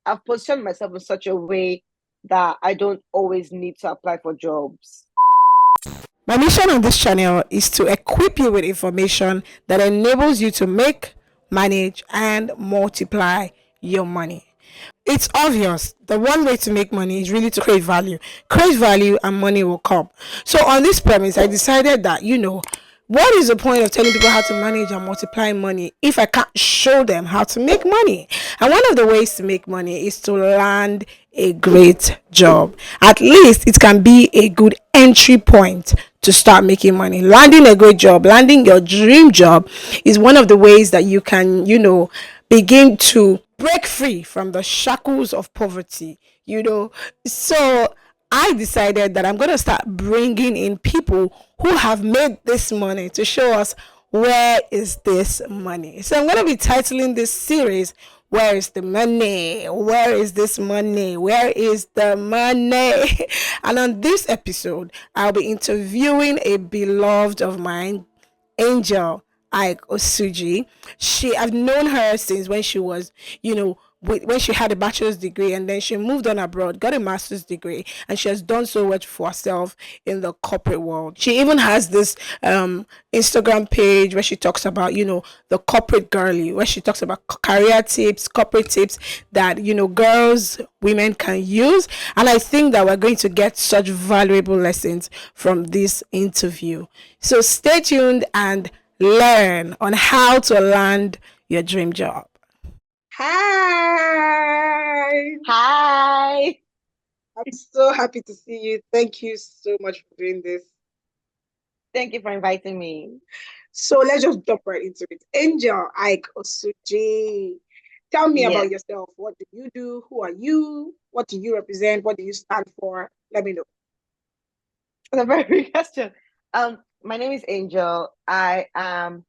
I've positioned myself in such a way that I don't always need to apply for jobs. My mission on this channel is to equip you with information that enables you to make, manage, and multiply your money. It's obvious the one way to make money is really to create value. Create value and money will come. So, on this premise, I decided that, what is the point of telling people how to manage and multiply money if I can't show them how to make money? And one of the ways to make money is to land a great job. At least it can be a good entry point to start making money. Landing a great job, landing your dream job is one of the ways that you can, begin to break free from the shackles of poverty. So I decided that I'm going to start bringing in people who have made this money to show us where is this money. So I'm going to be titling this series, Where is the Money? Where is this money? Where is the money? And on this episode, I'll be interviewing a beloved of mine, Angel Iyke-Osuji. I've known her since when she was, when she had a bachelor's degree, and then she moved on abroad, got a master's degree, and she has done so much for herself in the corporate world. She even has this Instagram page where she talks about, the corporate girly, where she talks about career tips, corporate tips that, girls, women can use. And I think that we're going to get such valuable lessons from this interview. So stay tuned and learn on how to land your dream job. Hi. Hi. I'm so happy to see you. Thank you so much for doing this. Thank you for inviting me. So let's just jump right into it. Angel Iyke-Osuji. Tell me about yourself. What do you do? Who are you? What do you represent? What do you stand for? Let me know. That's a very good question. My name is Angel. I am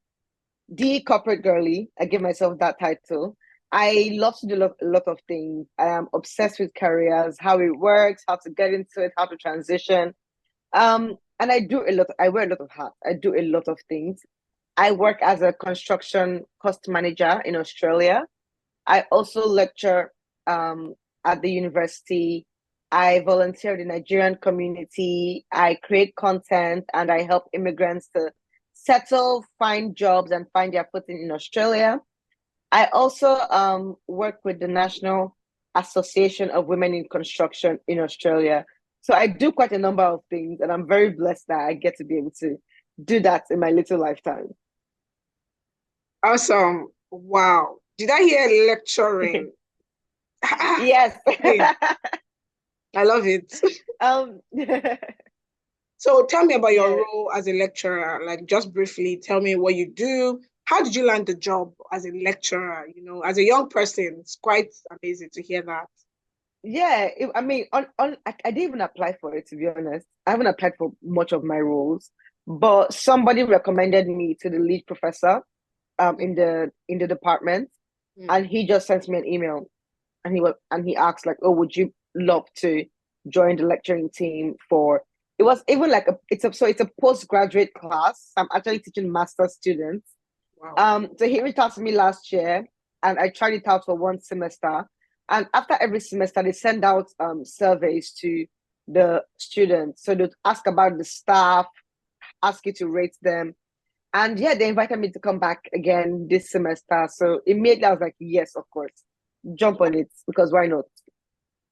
the corporate girly. I give myself that title. I love to do a lot of things. I am obsessed with careers, how it works, how to get into it, how to transition. And I do a lot. I wear a lot of hats. I do a lot of things. I work as a construction cost manager in Australia. I also lecture at the university. I volunteer in the Nigerian community. I create content and I help immigrants to settle, find jobs, and find their footing in Australia. I also work with the National Association of Women in Construction in Australia. So I do quite a number of things, and I'm very blessed that I get to be able to do that in my little lifetime. Awesome. Wow. Did I hear lecturing? Yes. I love it. So tell me about your role as a lecturer. Like, just briefly, tell me what you do. How did you land the job as a lecturer? As a young person, it's quite amazing to hear that. Yeah, I mean, I didn't even apply for it, to be honest. I haven't applied for much of my roles, but somebody recommended me to the lead professor in the department, and he just sent me an email, and he asked like, "Oh, would you love to join the lecturing team for?" It was even like it's a postgraduate class. I'm actually teaching master's students. Wow. So he reached out to me last year, and I tried it out for one semester. And after every semester, they send out surveys to the students. So they ask about the staff, ask you to rate them. And yeah, they invited me to come back again this semester. So immediately I was like, yes, of course, jump on it, because why not?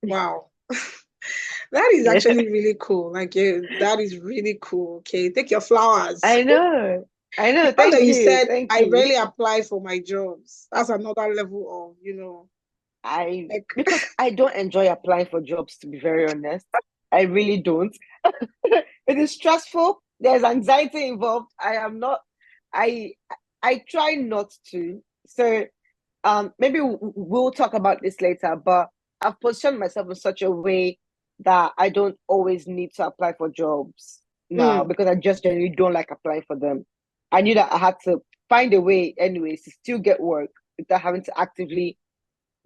Wow. That is actually really cool. Like, that is really cool. Okay, take your flowers. I know. Thank you. You said I you. rarely apply for my jobs. That's another level of, because I don't enjoy applying for jobs, to be very honest. I really don't. It is stressful. There's anxiety involved. I try not to. So maybe we'll talk about this later, but I've positioned myself in such a way that I don't always need to apply for jobs now, because I just generally don't like applying for them. I knew that I had to find a way anyways to still get work without having to actively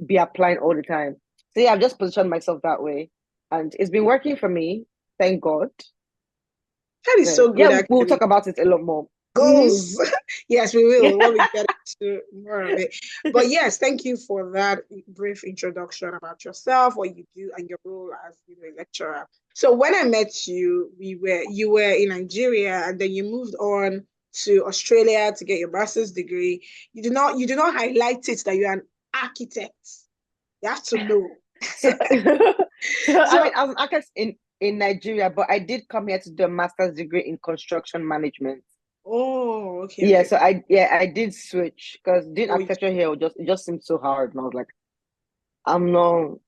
be applying all the time. So yeah, I've just positioned myself that way, and it's been working for me. Thank God. That is so good. Yeah, actually. we'll talk about it a lot more. Goals. Yes, we will when we get to more of it. But yes, thank you for that brief introduction about yourself, what you do, and your role as a lecturer. So when I met you, you were in Nigeria, and then you moved on to Australia to get your master's degree. You do not highlight it that you're an architect. You have to know. So, I So mean, I was an architect in Nigeria, but I did come here to do a master's degree in construction management. oh, okay, Yeah, okay. so I did switch because doing Oh, architecture here it just seemed so hard, and I was like, I'm not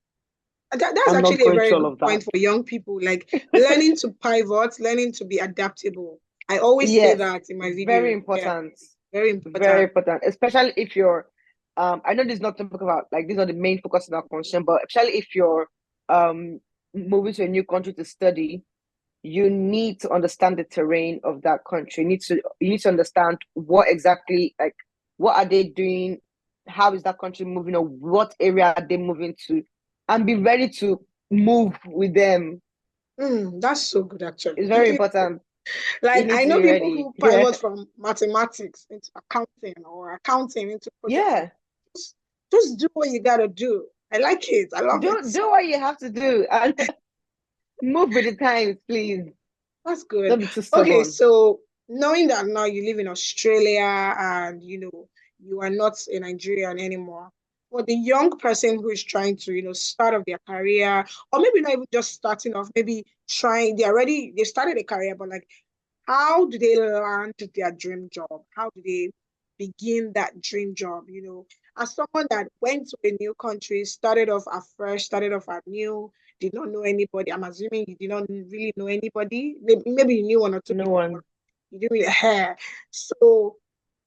that's I'm not actually a going very through all good of that. point for young people, like learning to pivot, learning to be adaptable. I always say Yes, that in my very videos. Yeah, important, very very important. important, especially if you're. I know this is not to talk about like these are the main focus in our conversation, but especially if you're um moving to a new country to study, you need to understand the terrain of that country. You need to understand what exactly like what are they doing, how is that country moving, or what area are they moving to, and be ready to move with them. That's so good, actually. It's very important. You Like need I to know be people ready. who Yeah. pivot from mathematics into accounting or accounting into project Yeah. management. Just, just do what you gotta do. I like it. I love it. Do what you have to do and move with the times, please. That's good. Don't be too Okay, stubborn. so knowing that now you live in Australia and you are not a Nigerian anymore, for the young person who is trying to start off their career, or maybe not even just starting off, maybe trying, they started a career, but like how do they land their dream job? How do they begin that dream job? As someone that went to a new country, started off afresh, started off anew, did not know anybody. I'm assuming you did not really know anybody. Maybe you knew one or two No people, but one. you didn't really hair. So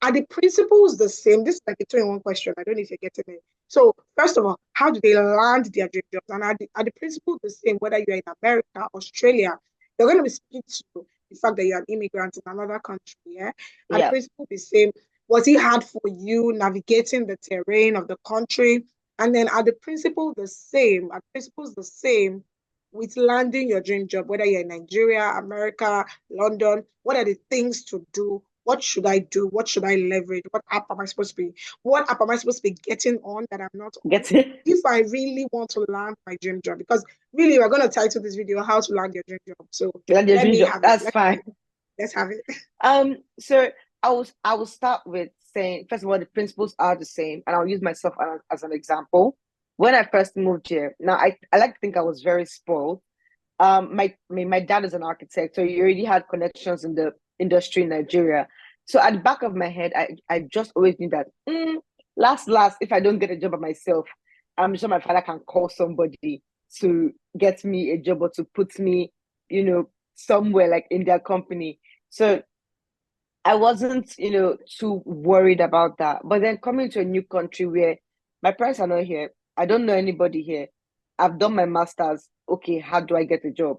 are the principles the same? This is like a two-in-one question. I don't know if you're getting it. So first of all, how do they land their dream jobs? And are the principles the same whether you're in America, Australia? They're going to be speaking to the fact that you're an immigrant in another country, yeah? And the Yeah. principle the same. Was it hard for you navigating the terrain of the country? And then are the principles the same? Are the principles the same with landing your dream job, whether you're in Nigeria, America, London? What are the things to do? What should I do? What should I leverage? What app am I supposed to be? What app am I supposed to be getting on that I'm not on? Get it. If I really want to land my dream job, because really we're going to title this video "How to Land Your Dream Job." So Land your let dream me job. have it. That's fine. Let's have it. So I will start with saying first of all the principles are the same, and I'll use myself as an example. When I first moved here, now I like to think I was very spoiled. My dad is an architect, so he already had connections in the industry in Nigeria. So at the back of my head, I just always knew that last, if I don't get a job by myself, I'm sure my father can call somebody to get me a job or to put me, somewhere like in their company. So I wasn't, too worried about that. But then coming to a new country where my parents are not here, I don't know anybody here. I've done my master's. Okay, how do I get a job?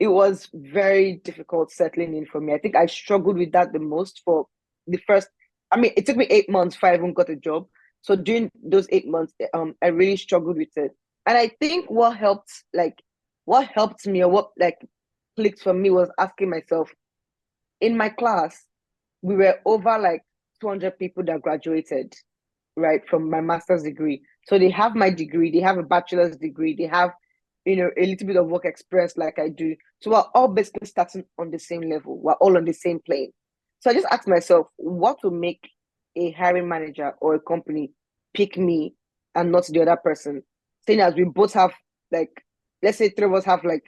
It was very difficult settling in for me. I think I struggled with that the most for the first. I mean, it took me 8 months before I even got a job. So during those 8 months, I really struggled with it. And I think what helped me or what like clicked for me was asking myself in my class we were over like 200 people that graduated, right, from my master's degree. So they have my degree, they have a bachelor's degree, they have, a little bit of work experience like I do. So we're all basically starting on the same level. We're all on the same plane. So I just asked myself, what will make a hiring manager or a company pick me and not the other person? Saying as we both have like, let's say three of us have like,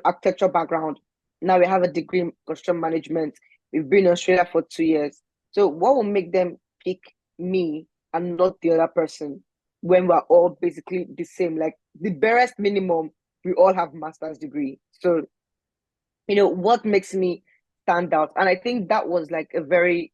architecture background. Now we have a degree in construction management. We've been in Australia for 2 years. So what will make them pick me and not the other person when we're all basically the same? Like the barest minimum, we all have master's degree. So, what makes me stand out? And I think that was like a very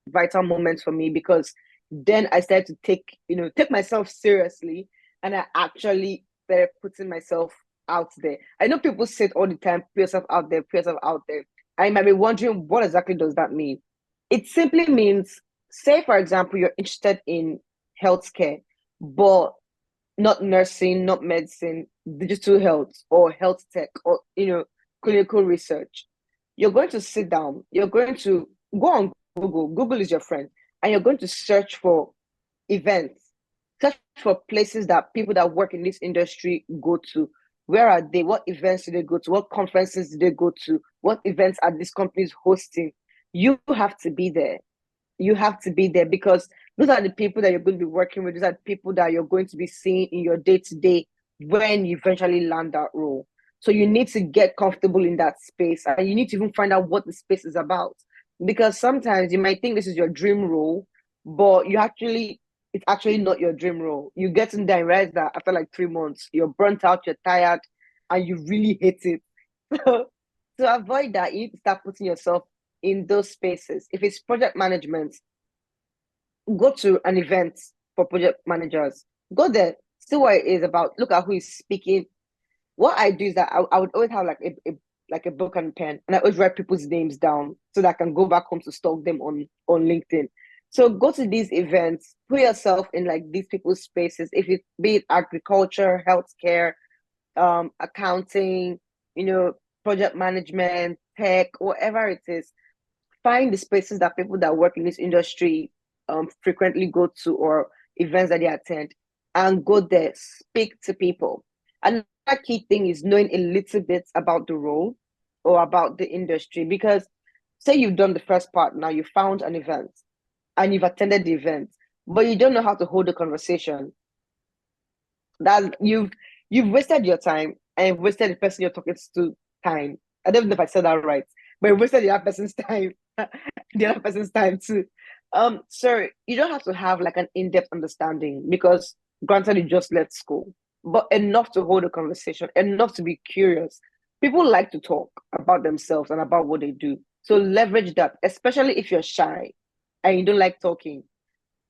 vital moment for me because then I started to take myself seriously and I actually started putting myself out there. I know people say it all the time, put yourself out there, put yourself out there. I might be wondering what exactly does that mean? It simply means, say, for example, you're interested in healthcare, but not nursing, not medicine, digital health or health tech or clinical research. You're going to sit down, you're going to go on Google. Google is your friend, and you're going to search for events, search for places that people that work in this industry go to. Where are they? What events do they go to? What conferences do they go to? What events are these companies hosting? You have to be there. You have to be there because those are the people that you're going to be working with. Those are the people that you're going to be seeing in your day to day when you eventually land that role. So you need to get comfortable in that space, and you need to even find out what the space is about. Because sometimes you might think this is your dream role, but it's actually not your dream role. You get in there and realize that after like 3 months, you're burnt out, you're tired, and you really hate it. So to avoid that, you need to start putting yourself in those spaces. If it's project management, go to an event for project managers. Go there, see what it is about. Look at who is speaking. What I do is that I would always have like a book and pen, and I always write people's names down so that I can go back home to stalk them on LinkedIn. So go to these events, put yourself in like these people's spaces. If it be it agriculture, healthcare, accounting, project management, tech, whatever it is, find the spaces that people that work in this industry frequently go to, or events that they attend, and go there, speak to people. Another key thing is knowing a little bit about the role or about the industry, because say you've done the first part, now you found an event and you've attended the event, but you don't know how to hold a conversation. That you've wasted your time, and you've wasted the person you're talking to time. I don't know if I said that right, but you wasted the other person's time, the other person's time too. So you don't have to have like an in-depth understanding, because granted you just left school, but enough to hold a conversation, enough to be curious. People like to talk about themselves and about what they do. So leverage that, especially if you're shy and you don't like talking.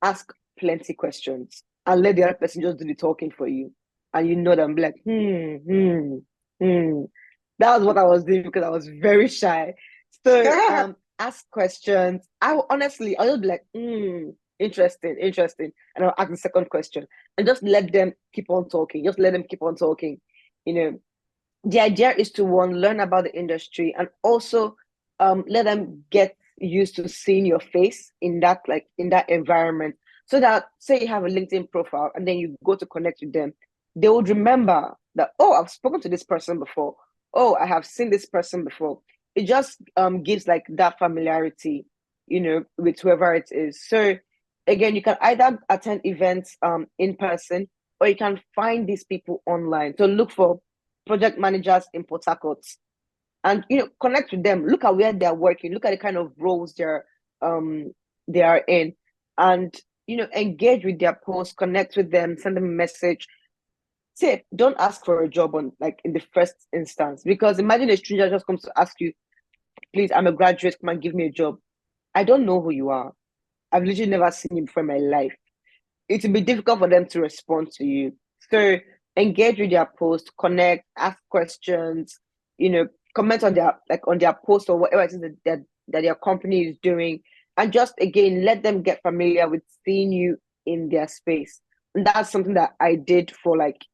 Ask plenty questions and let the other person just do the talking for you. And you know them, be like, hmm. That was what I was doing because I was very shy. So ask questions. I'll just be like, interesting. And I'll ask the second question. And just let them keep on talking. Just let them keep on talking. The idea is to, one, learn about the industry, and also let them get used to seeing your face in that environment, so that say you have a LinkedIn profile and then you go to connect with them, they would remember that, oh, I've spoken to this person before, oh, I have seen this person before. It just gives like that familiarity, with whoever it is. So again, you can either attend events in person, or you can find these people online. So look for project managers in Port Harcourt, and connect with them. Look at where they're working. Look at the kind of roles they are in, and engage with their posts. Connect with them. Send them a message. Say, don't ask for a job on like in the first instance, because imagine a stranger just comes to ask you, "Please, I'm a graduate. Come and give me a job." I don't know who you are. I've literally never seen you before in my life. It will be difficult for them to respond to you. So engage with their post, connect, ask questions, comment on their post or whatever it is that their company is doing, and just again let them get familiar with seeing you in their space. And that's something that I did for like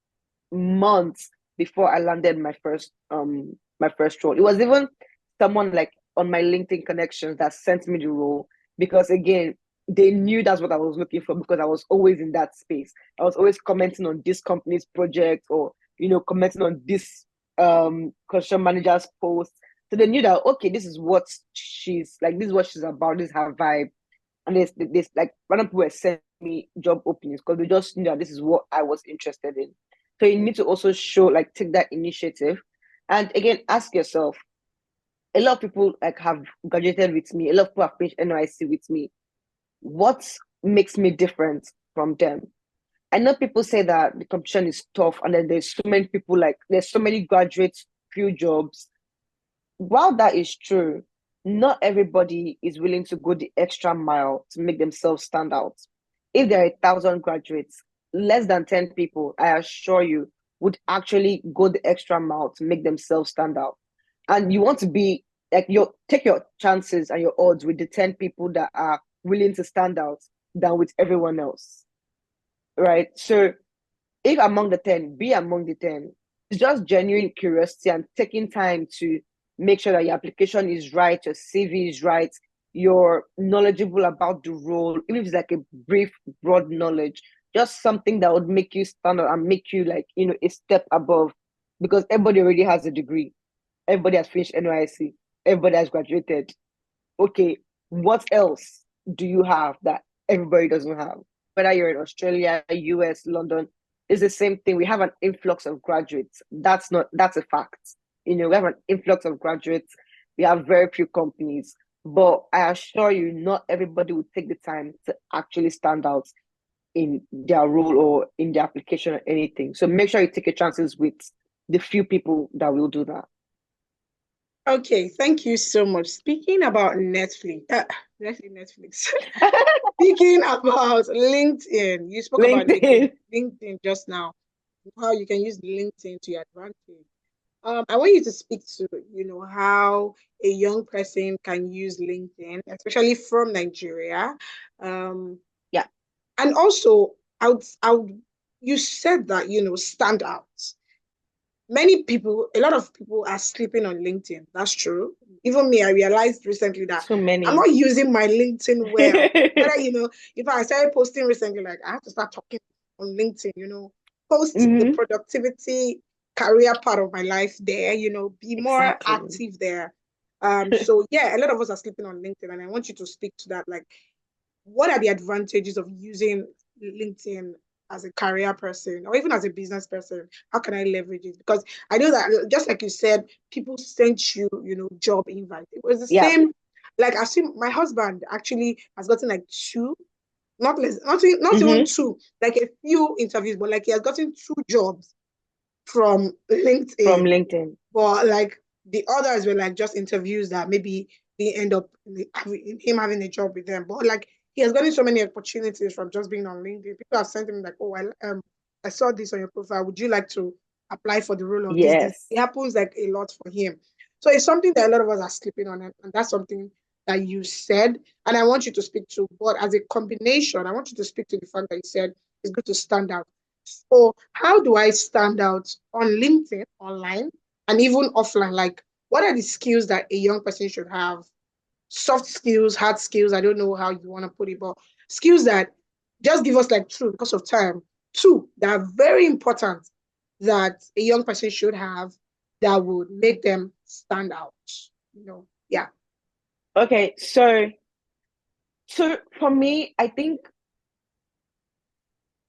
months before I landed my first role. It was even someone like on my LinkedIn connections that sent me the role, because again, they knew that's what I was looking for, because I was always in that space. I was always commenting on this company's project, or commenting on this construction manager's post. So they knew that, okay, this is what she's like, this is what she's about, this is her vibe. And this like random people were sending me job openings because they just knew that this is what I was interested in. So you need to also take that initiative. And again, ask yourself, a lot of people like have graduated with me, a lot of people have finished NYC with me. What makes me different from them? I know people say that the competition is tough, and then there's so many people, like there's so many graduates, few jobs. While that is true, not everybody is willing to go the extra mile to make themselves stand out. If there are 1,000 graduates, less than 10 people, I assure you, would actually go the extra mile to make themselves stand out. And you want to be like, take your chances and your odds with the 10 people that are willing to stand out than with everyone else. Right? So if among the 10, be among the 10. It's just genuine curiosity and taking time to make sure that your application is right, your CV is right, you're knowledgeable about the role, even if it's like a brief, broad knowledge, just something that would make you stand out and make you like, a step above, because everybody already has a degree. Everybody has finished NYC. Everybody has graduated. Okay, what else do you have that everybody doesn't have? Whether you're in Australia, US, London, it's the same thing. We have an influx of graduates. That's a fact. We have an influx of graduates. We have very few companies. But I assure you, not everybody will take the time to actually stand out in their role or in their application or anything. So make sure you take your chances with the few people that will do that. Okay, thank you so much. Speaking about Netflix, let's say Netflix. Speaking about LinkedIn, you spoke about LinkedIn. LinkedIn just now, how you can use LinkedIn to your advantage. I want you to speak to, how a young person can use LinkedIn, especially from Nigeria. Yeah. And also, you said that, stand out. A lot of people are sleeping on LinkedIn. That's true. Even me, I realized recently that So I'm many. not using my LinkedIn well. Whether, if I started posting recently, like I have to start talking on LinkedIn, post the Mm-hmm. productivity career part of my life there, be more Exactly. active there. So yeah, a lot of us are sleeping on LinkedIn, and I want you to speak to that. Like, what are the advantages of using LinkedIn as a career person or even as a business person? How can I leverage it? Because I know that, just like you said, people sent you, job invite. It was the Yeah. same. Like I've seen my husband actually has gotten like two, not less, not even Mm-hmm. two, like a few interviews, but like he has gotten two jobs from From LinkedIn. LinkedIn. But like the others were like just interviews that maybe they end up him having a job with them. But like he has gotten so many opportunities from just being on LinkedIn. People have sent him like, oh, I saw this on your profile. Would you like to apply for the role of this? Yes. It happens like a lot for him. So it's something that a lot of us are sleeping on, and that's something that you said, and I want you to speak to. But as a combination, I want you to speak to the fact that you said it's good to stand out. So how do I stand out on LinkedIn online and even offline? Like, what are the skills that a young person should have? Soft skills, hard skills. I don't know how you want to put it, but skills that just give us like two because of time. Two that are very important that a young person should have that would make them stand out. Yeah. Okay. So for me, I think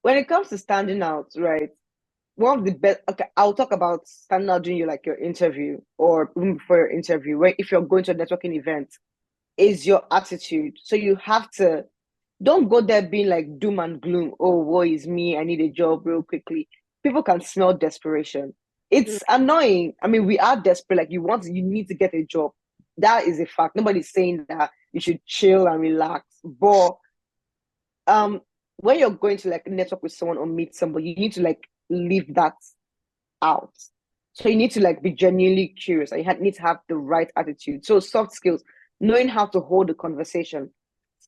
when it comes to standing out, right? One of the best. Okay, I'll talk about standing out during your interview or even before your interview. Where if you're going to a networking event, is your attitude. So you have to don't go there being like doom and gloom. Oh, woe is me. I need a job real quickly. People can smell desperation. Mm, It's annoying. I mean, we are desperate. Like you need to get a job. That is a fact. Nobody's saying that you should chill and relax. But um, when you're going to like network with someone or meet somebody, you need to like leave that out. So you need to like be genuinely curious and need to have the right attitude. So soft skills, knowing how to hold a conversation.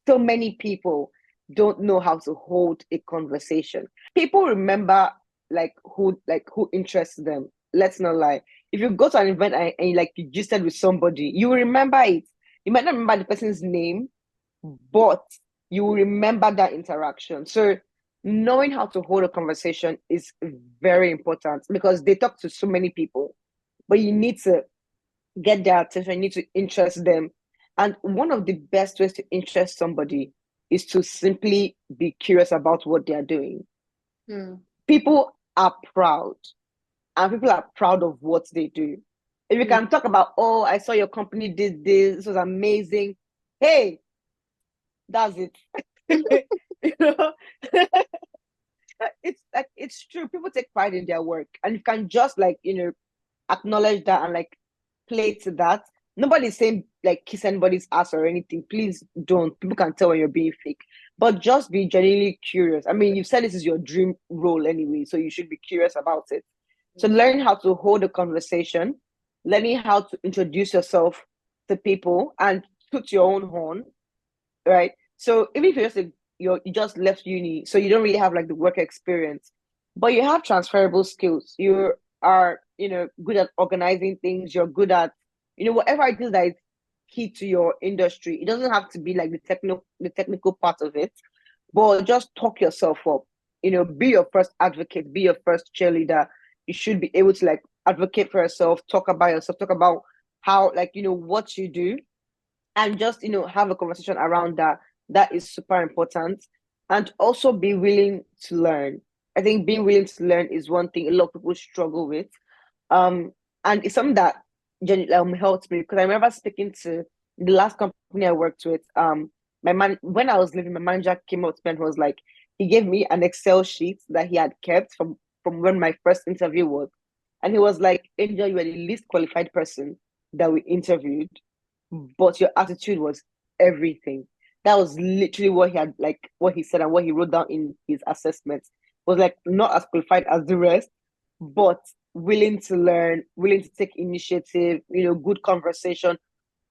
So many people don't know how to hold a conversation. People remember who interests them. Let's not lie. If you go to an event and you just said with somebody, you will remember it. You might not remember the person's name, but you will remember that interaction. So knowing how to hold a conversation is very important because they talk to so many people, but you need to get their attention, you need to interest them. And one of the best ways to interest somebody is to simply be curious about what they are doing. mm, People are proud and people are proud of what they do. If you mm. can talk about, oh, I saw your company did this was amazing. Hey, that's it. you know, it's true. People take pride in their work, and you can just acknowledge that and play to that. Nobody's saying kiss anybody's ass or anything. Please don't. People can tell when you're being fake, but just be genuinely curious. I mean, you said this is your dream role anyway, so you should be curious about it. So learn how to hold a conversation, learning how to introduce yourself to people and toot your own horn, right? So even if you just left uni, so you don't really have the work experience, but you have transferable skills. You are good at organizing things. You're good at whatever it is that key to your industry. It doesn't have to be like the technical part of it, but just talk yourself up. Be your first advocate, be your first cheerleader. You should be able to like advocate for yourself, talk about yourself, talk about how like what you do, and just have a conversation around that. That is super important. And also be willing to learn. I think being willing to learn is one thing a lot of people struggle with. um and it's something that genuinely helped me, because I remember speaking to the last company I worked with. My man, when I was leaving, my manager came up to me and was like, he gave me an Excel sheet that he had kept from when my first interview was, and he was like, Angel, you were the least qualified person that we interviewed, but your attitude was everything. That was literally what he had, like what he said and what he wrote down in his assessment. Was like not as qualified as the rest, but willing to learn, willing to take initiative, good conversation,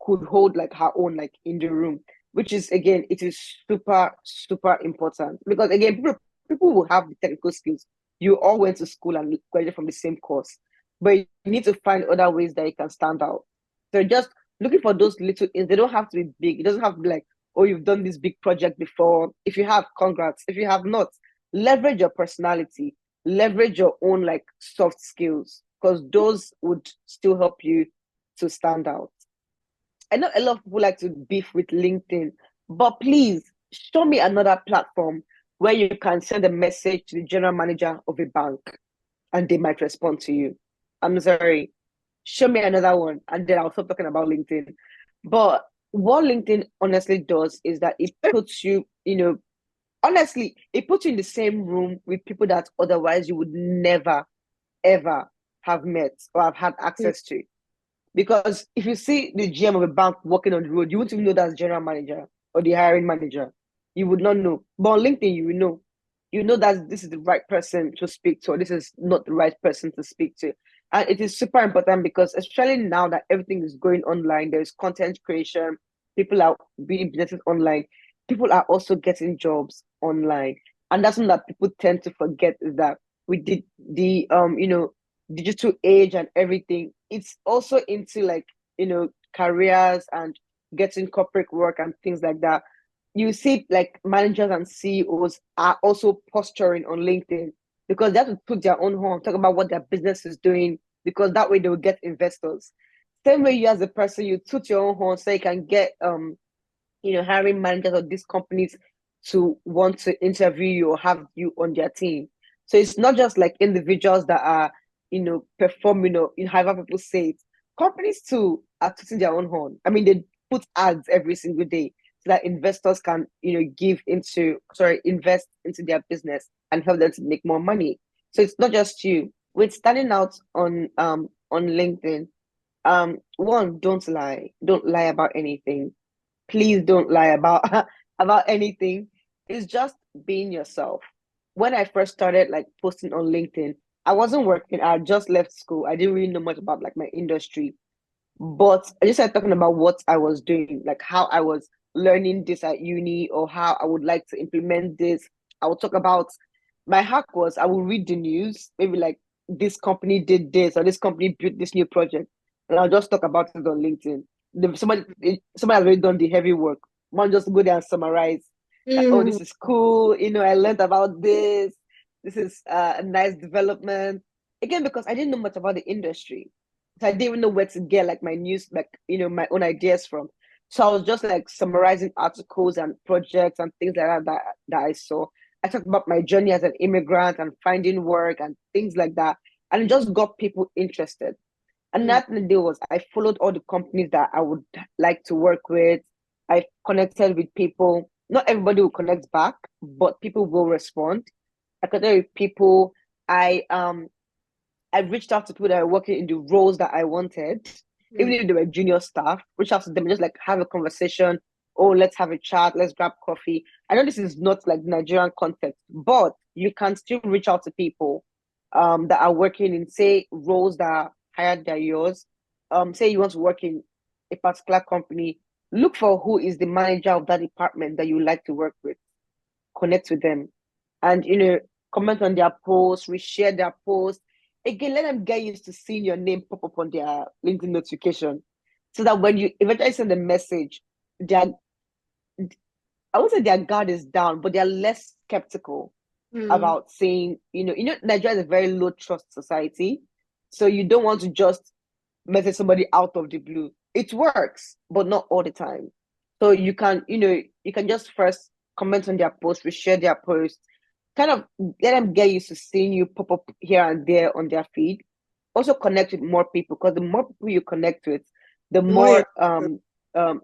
could hold like her own like in the room, which is again, it is super, super important, because again, people will have the technical skills. You all went to school and graduated from the same course, but you need to find other ways that you can stand out. So just looking for those little things. They don't have to be big. It doesn't have to be like, oh, you've done this big project before. If you have, congrats. If you have not, leverage your personality, leverage your own like soft skills, because those would still help you to stand out. I know a lot of people like to beef with LinkedIn, but please show me another platform where you can send a message to the general manager of a bank and they might respond to you. I'm sorry. Show me another one and then I'll stop talking about LinkedIn. But what LinkedIn honestly does is that it puts you, honestly, it puts you in the same room with people that otherwise you would never, ever have met or have had access to. Because if you see the GM of a bank walking on the road, you wouldn't even know that's general manager or the hiring manager. You would not know. But on LinkedIn, you will know. You know that this is the right person to speak to, or this is not the right person to speak to. And it is super important because, especially now that everything is going online, there's content creation, people are building businesses online, people are also getting jobs online. And that's something that people tend to forget, is that with the digital age and everything, it's also into like careers and getting corporate work and things like that. You see like managers and CEOs are also posturing on LinkedIn because they have to put their own home, talk about what their business is doing, because that way they will get investors. Same way you as a person, you toot your own horn so you can get hiring managers of these companies to want to interview you or have you on their team. So it's not just like individuals that are, performing, in however people say it. Companies too are tooting their own horn. I mean, they put ads every single day so that investors can, invest into their business and help them to make more money. So it's not just you. With standing out on LinkedIn, one, don't lie. Don't lie about anything. Please don't lie about about anything. It's just being yourself. When I first started like posting on LinkedIn, I wasn't working. I had just left school. I didn't really know much about like my industry, but I just started talking about what I was doing, like how I was learning this at uni, or how I would like to implement this. I would talk about, my hack was I would read the news, maybe like this company did this or this company built this new project, and I'll just talk about it on LinkedIn. Somebody has already done the heavy work. One just go there and summarize that, oh, Mm. this is cool. I learned about this. This is a nice development. Again, because I didn't know much about the industry. So I didn't even know where to get like my news, like, my own ideas from. So I was just like summarizing articles and projects and things like that I saw. I talked about my journey as an immigrant and finding work and things like that. And it just got people interested. And Mm. that the deal was I followed all the companies that I would like to work with. I connected with people. Not everybody will connect back, but people will respond. I connected with people. I reached out to people that are working in the roles that I wanted, even Mm. if they were junior staff. Reach out to them, just like have a conversation. Oh, let's have a chat. Let's grab coffee. I know this is not like Nigerian context, but you can still reach out to people that are working in, say, roles that are higher than yours. Say you want to work in a particular company, look for who is the manager of that department that you like to work with. Connect with them, and comment on their posts, reshare their posts. Again, let them get used to seeing your name pop up on their LinkedIn notification. so that when you eventually send a message, their I would say their guard is down, but they're less skeptical Mm. about saying, Nigeria is a very low trust society. So you don't want to just message somebody out of the blue. It works, but not all the time. So you can just first comment on their post, reshare their post, kind of let them get used to seeing you pop up here and there on their feed. Also connect with more people, because the more people you connect with, the The more more um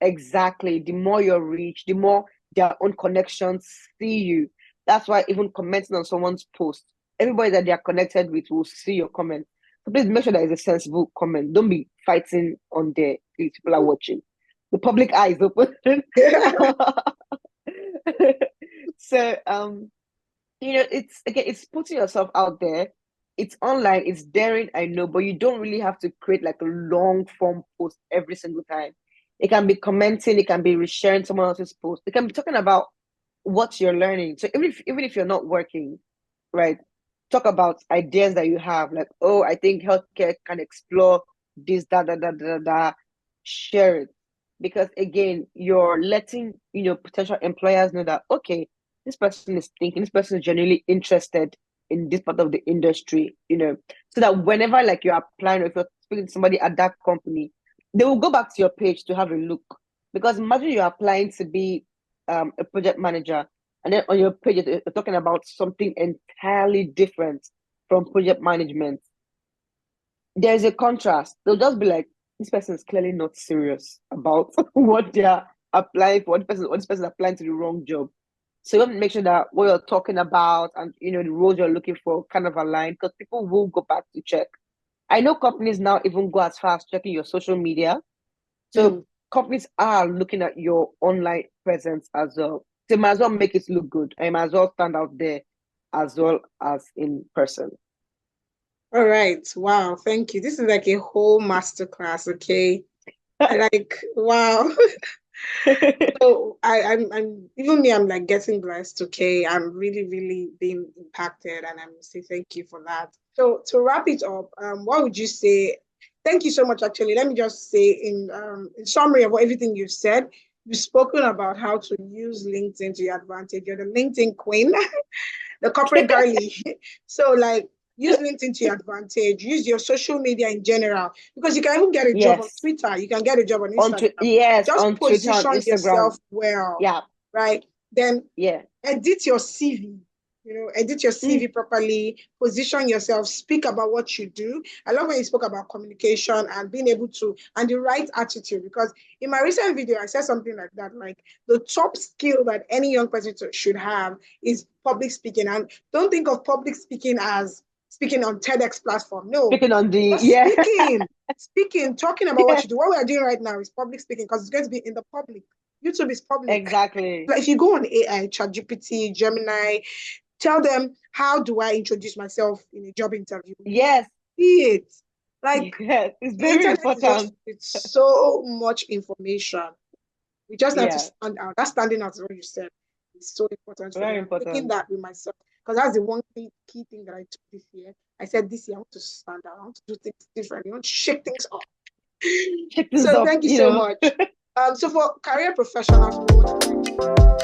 exactly, the more your reach, the more their own connections see you. That's why even commenting on someone's post, everybody that they are connected with will see your comment. So please make sure that it's a sensible comment. Don't be fighting on there if people are watching. The public eye is open. So it's again, it's putting yourself out there. It's online, it's daring, I know, but you don't really have to create like a long form post every single time. It can be commenting, it can be resharing someone else's post, it can be talking about what you're learning. So even if you're not working, right, talk about ideas that you have, like, oh, I think healthcare can explore this, da. Share it. Because again, you're letting potential employers know that, okay, this person is thinking, this person is genuinely interested in this part of the industry, so that whenever like you're applying, or if you're speaking to somebody at that company, they will go back to your page to have a look. Because imagine you're applying to be a project manager, and then on your page you're talking about something entirely different from project management. There's a contrast. They'll just be like, this person is clearly not serious about what they're applying for. What this person is applying to the wrong job. So you want to make sure that what you're talking about and the roles you're looking for kind of align, because people will go back to check. I know companies now even go as far as checking your social media. So Mm. companies are looking at your online presence as well. They might as well make it look good. I might as well stand out there as well as in person. All right. Wow. Thank you. This is like a whole masterclass. Okay. Like, wow. So I'm even me, I'm like getting blessed. Okay. I'm really, really being impacted, and I'm say thank you for that. So to wrap it up, what would you say? Thank you so much. Actually, let me just say in summary of what everything you've said, you've spoken about how to use LinkedIn to your advantage. You're the LinkedIn queen, the corporate girly. So like use LinkedIn to your advantage, use your social media in general, because you can even get a job on Yes. Twitter, you can get a job on On Instagram. yes, Just on Twitter, on position Instagram. yourself well, Yeah, right? Then yeah. edit your CV. Edit your Mm, CV properly, position yourself, speak about what you do. I love when you spoke about communication and being able to, and the right attitude, because in my recent video, I said something like that, like the top skill that any young person should have is public speaking. And don't think of public speaking as speaking on TEDx platform. No, speaking on the just yeah, speaking, talking about what yeah, you do. What we are doing right now is public speaking, because it's going to be in the public. YouTube is public. exactly. Like if you go on AI, ChatGPT, Gemini, tell them, how do I introduce myself in a job interview? You Yes, see it. Like yes. It's the very internet is just important. with so much information. We just have to Yeah, stand out. That standing out is what you said. It's so important for me. very I'm taking important. that with myself, because that's the one key thing that I took this year. I said this year I want to stand out. I want to do things differently. I want to shake things up. Check this So up, thank you so much. So for career professionals, we want to thank you.